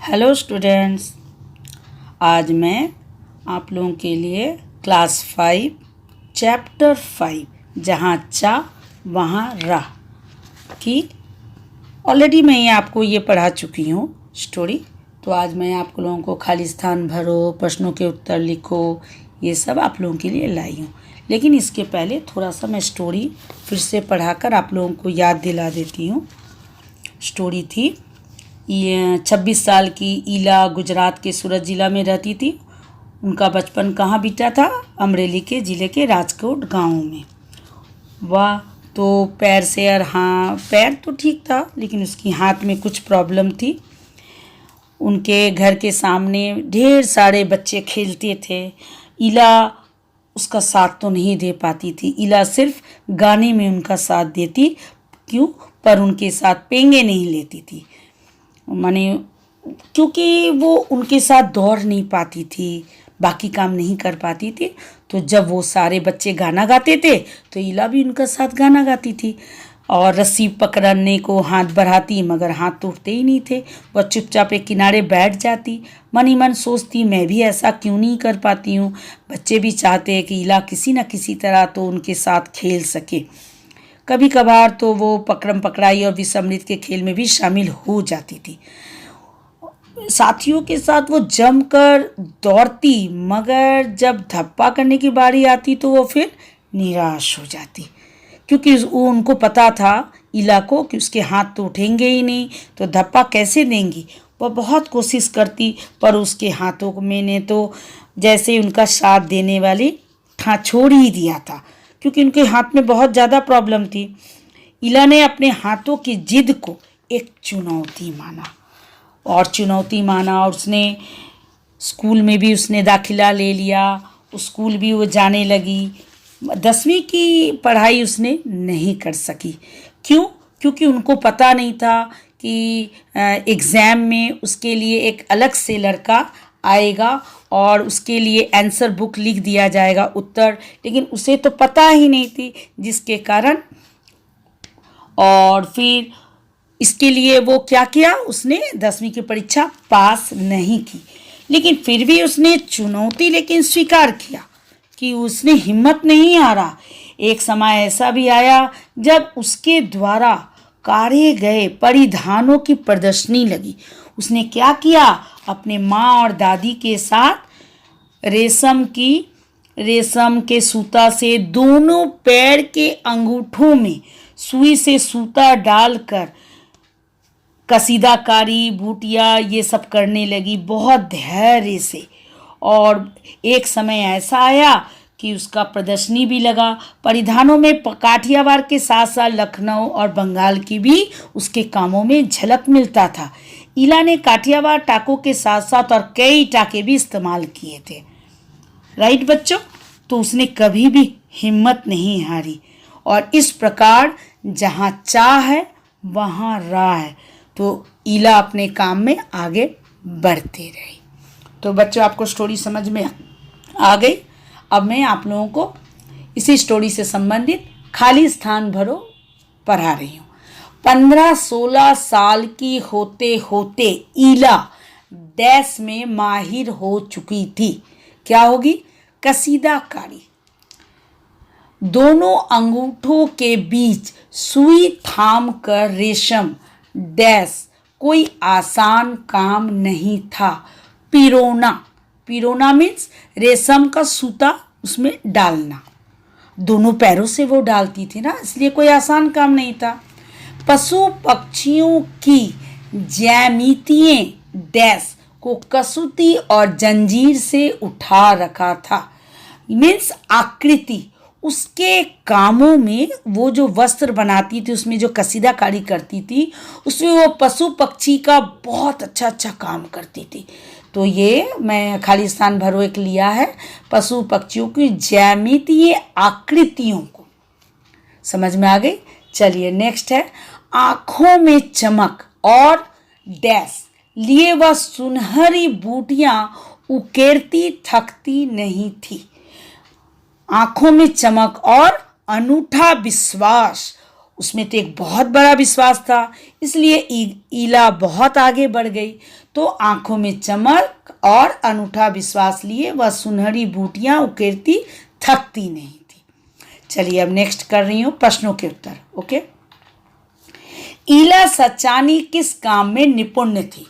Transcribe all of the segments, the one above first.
Hello students, आज मैं आप लोगों के लिए क्लास 5 चैप्टर 5 जहाँ चा वहाँ रा की ऑलरेडी मैं आपको ये पढ़ा चुकी हूँ स्टोरी। तो आज मैं आप लोगों को खाली स्थान भरो, प्रश्नों के उत्तर लिखो, ये सब आप लोगों के लिए लाई हूँ। लेकिन इसके पहले थोड़ा सा मैं स्टोरी फिर से पढ़ाकर आप लोगों को याद दिला देती हूँ। स्टोरी थी, ये 26 साल की ईला गुजरात के सूरत ज़िला में रहती थी। उनका बचपन कहाँ बीता था? अमरेली के ज़िले के राजकोट गांव में। वह तो पैर से पैर तो ठीक था, लेकिन उसकी हाथ में कुछ प्रॉब्लम थी। उनके घर के सामने ढेर सारे बच्चे खेलते थे। ईला उसका साथ तो नहीं दे पाती थी। ईला सिर्फ गाने में उनका साथ देती, क्यों? पर उनके साथ पेंगे नहीं लेती थी, माने क्योंकि वो उनके साथ दौड़ नहीं पाती थी, बाकी काम नहीं कर पाती थी। तो जब वो सारे बच्चे गाना गाते थे तो ईला भी उनका साथ गाना गाती थी और रस्सी पकड़ने को हाथ बढ़ाती, मगर हाथ टूटते ही नहीं थे। वह चुपचाप एक किनारे बैठ जाती, मन ही मन सोचती, मैं भी ऐसा क्यों नहीं कर पाती हूँ। बच्चे भी चाहते हैं कि ईला किसी न किसी तरह तो उनके साथ खेल सके। कभी कभार तो वो पकड़म पकड़ाई और विषमृत के खेल में भी शामिल हो जाती थी। साथियों के साथ वो जमकर दौड़ती, मगर जब धप्पा करने की बारी आती तो वो फिर निराश हो जाती, क्योंकि उनको पता था ईला को कि उसके हाथ तो उठेंगे ही नहीं, तो धप्पा कैसे देंगी। वह बहुत कोशिश करती, पर उसके हाथों को मैंने तो जैसे उनका साथ देने वाली था छोड़ ही दिया था, क्योंकि उनके हाथ में बहुत ज़्यादा प्रॉब्लम थी। ईला ने अपने हाथों की जिद को एक चुनौती माना और उसने स्कूल में भी उसने दाखिला ले लिया। उस स्कूल भी वो जाने लगी। 10वीं की पढ़ाई उसने नहीं कर सकी। क्यों? क्योंकि उनको पता नहीं था कि एग्ज़ाम में उसके लिए एक अलग से लड़का आएगा और उसके आंसर आंसर बुक लिख दिया जाएगा, उत्तर, लेकिन उसे तो पता ही नहीं थी, जिसके कारण और फिर इसके लिए वो क्या किया, उसने 10वीं की परीक्षा पास नहीं की। लेकिन फिर भी उसने चुनौती लेकिन स्वीकार किया कि उसने हिम्मत नहीं हारा। एक समय ऐसा भी आया जब उसके द्वारा काढ़े गए परिधानों की प्रदर्शनी लगी। उसने क्या किया, अपने माँ और दादी के साथ रेशम के सूता से दोनों पैर के अंगूठों में सुई से सूता डालकर कसीदाकारी, बूटियाँ ये सब करने लगी, बहुत धैर्य से। और एक समय ऐसा आया कि उसका प्रदर्शनी भी लगा। परिधानों में काठियावाड़ के साथ साथ लखनऊ और बंगाल की भी उसके कामों में झलक मिलता था। ईला ने काठियावाड़ टाकों के साथ साथ और कई टाके भी इस्तेमाल किए थे। राइट बच्चों? तो उसने कभी भी हिम्मत नहीं हारी, और इस प्रकार जहाँ चाह है वहाँ राह है। तो ईला अपने काम में आगे बढ़ते रही। तो बच्चों, आपको स्टोरी समझ में आ गई। अब मैं आप लोगों को इसी स्टोरी से संबंधित खाली स्थान भरो पढ़ा रही हूँ। 15-16 साल की होते होते ईला डैश में माहिर हो चुकी थी। क्या होगी? कसीदाकारी। दोनों अंगूठों के बीच सुई थाम कर रेशम डैश कोई आसान काम नहीं था। पिरोना मीन्स रेशम का सूता उसमें डालना। दोनों पैरों से वो डालती थी ना, इसलिए कोई आसान काम नहीं था। पशु पक्षियों की ज्यामितीय डैश को कसूती और जंजीर से उठा रखा था, मीन्स आकृति। उसके कामों में वो जो वस्त्र बनाती थी, उसमें जो कसीदाकारी करती थी, उसमें वो पशु पक्षी का बहुत अच्छा काम करती थी। तो ये मैं खाली स्थान भरो एक लिया है, पशु पक्षियों की ज्यामितीय आकृतियों को। समझ में आ गई? चलिए नेक्स्ट है, आंखों में चमक और डैश लिए वह सुनहरी बूटियां उकेरती थकती नहीं थी। आंखों में चमक और अनूठा विश्वास उसमें तो एक बहुत बड़ा विश्वास था, इसलिए ईला बहुत आगे बढ़ गई। तो आंखों में चमक और अनूठा विश्वास लिए वह सुनहरी बूटियां उकेरती थकती नहीं थी। चलिए अब नेक्स्ट कर रही हूँ प्रश्नों के उत्तर। ओके, ईला सचानी किस काम में निपुण थी?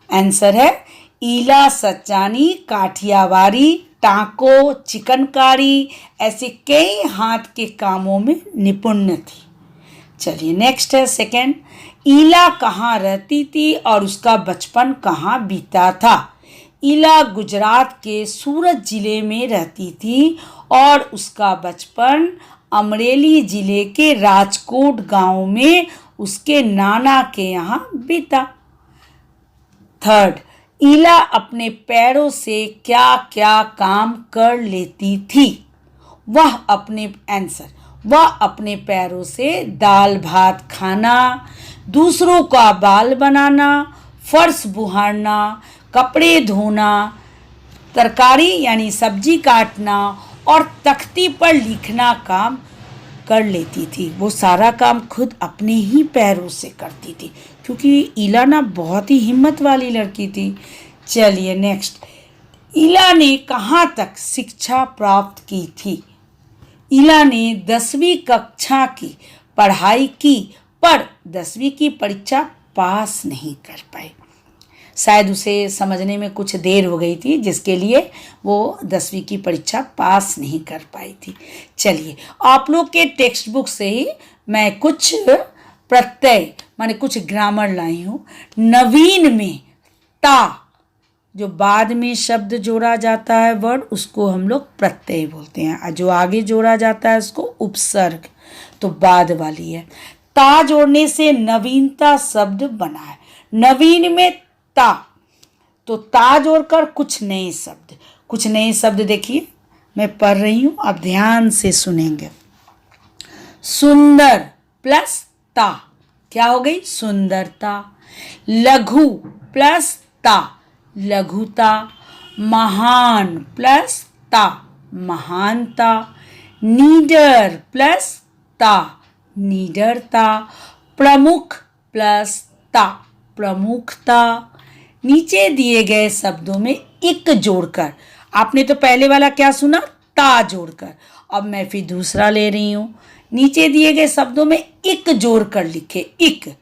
आंसर है ईला सचानी काठियावाड़ी, टाँकों, चिकनकारी ऐसे कई हाथ के कामों में निपुण थी। चलिए नेक्स्ट है सेकंड, ईला कहाँ रहती थी और उसका बचपन कहाँ बीता था? ईला गुजरात के सूरत जिले में रहती थी और उसका बचपन अमरेली जिले के राजकोट गांव में उसके नाना के यहाँ बीता। थर्ड, ईला अपने पैरों से क्या क्या काम कर लेती थी? वह अपने पैरों से दाल भात खाना, दूसरों का बाल बनाना, फर्श बुहारना, कपड़े धोना, तरकारी यानी सब्जी काटना और तख्ती पर लिखना काम कर लेती थी। वो सारा काम खुद अपने ही पैरों से करती थी, क्योंकि ईला ना बहुत ही हिम्मत वाली लड़की थी। चलिए नेक्स्ट, ईला ने कहाँ तक शिक्षा प्राप्त की थी? ईला ने 10वीं कक्षा की पढ़ाई की, पर 10वीं की परीक्षा पास नहीं कर पाई। शायद उसे समझने में कुछ देर हो गई थी, जिसके लिए वो 10वीं की परीक्षा पास नहीं कर पाई थी। चलिए, आप लोग के टेक्स्ट बुक से ही मैं कुछ प्रत्यय माने कुछ ग्रामर लाई हूँ। नवीन में ता, जो बाद में शब्द जोड़ा जाता है वर्ड, उसको हम लोग प्रत्यय बोलते हैं, और जो आगे जोड़ा जाता है उसको उपसर्ग, तो बाद वाली है। ता जोड़ने से नवीनता शब्द बना है। नवीन में ता, तो ता जोड़कर कुछ नए शब्द देखिए, मैं पढ़ रही हूँ, आप ध्यान से सुनेंगे। सुंदर प्लस ता क्या हो गई? सुंदरता। लघु प्लस ता लघुता। महान प्लस ता महानता। नीडर प्लस ता नीडरता। प्रमुख प्लस ता प्रमुखता। नीचे दिए गए शब्दों में इक जोड़कर, आपने तो पहले वाला क्या सुना? ता जोड़कर, अब मैं फिर दूसरा ले रही हूँ। नीचे दिए गए शब्दों में इक जोड़कर लिखे, इक,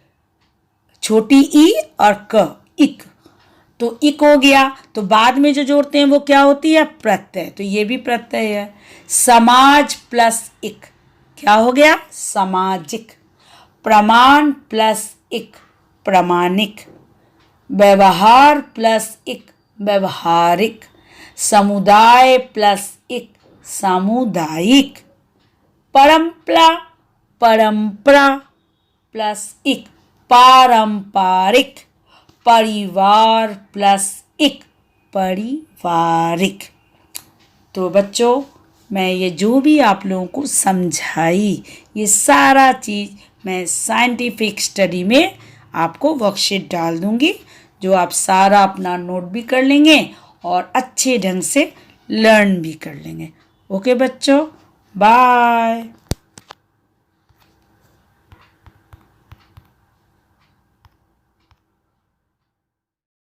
छोटी ई और क, इक, तो इक हो गया। तो बाद में जो जोड़ते हैं वो क्या होती है? प्रत्यय, तो ये भी प्रत्यय है। समाज प्लस इक क्या हो गया? सामाजिक। प्रमाण प्लस इक प्रामाणिक। व्यवहार प्लस इक व्यवहारिक। समुदाय प्लस इक सामुदायिक। परंपरा प्लस इक पारंपरिक। परिवार प्लस इक पारिवारिक। तो बच्चों, मैं ये जो भी आप लोगों को समझाई, ये सारा चीज़ मैं साइंटिफिक स्टडी में आपको वर्कशीट डाल दूंगी, जो आप सारा अपना नोट भी कर लेंगे और अच्छे ढंग से लर्न भी कर लेंगे। ओके बच्चों, बाय।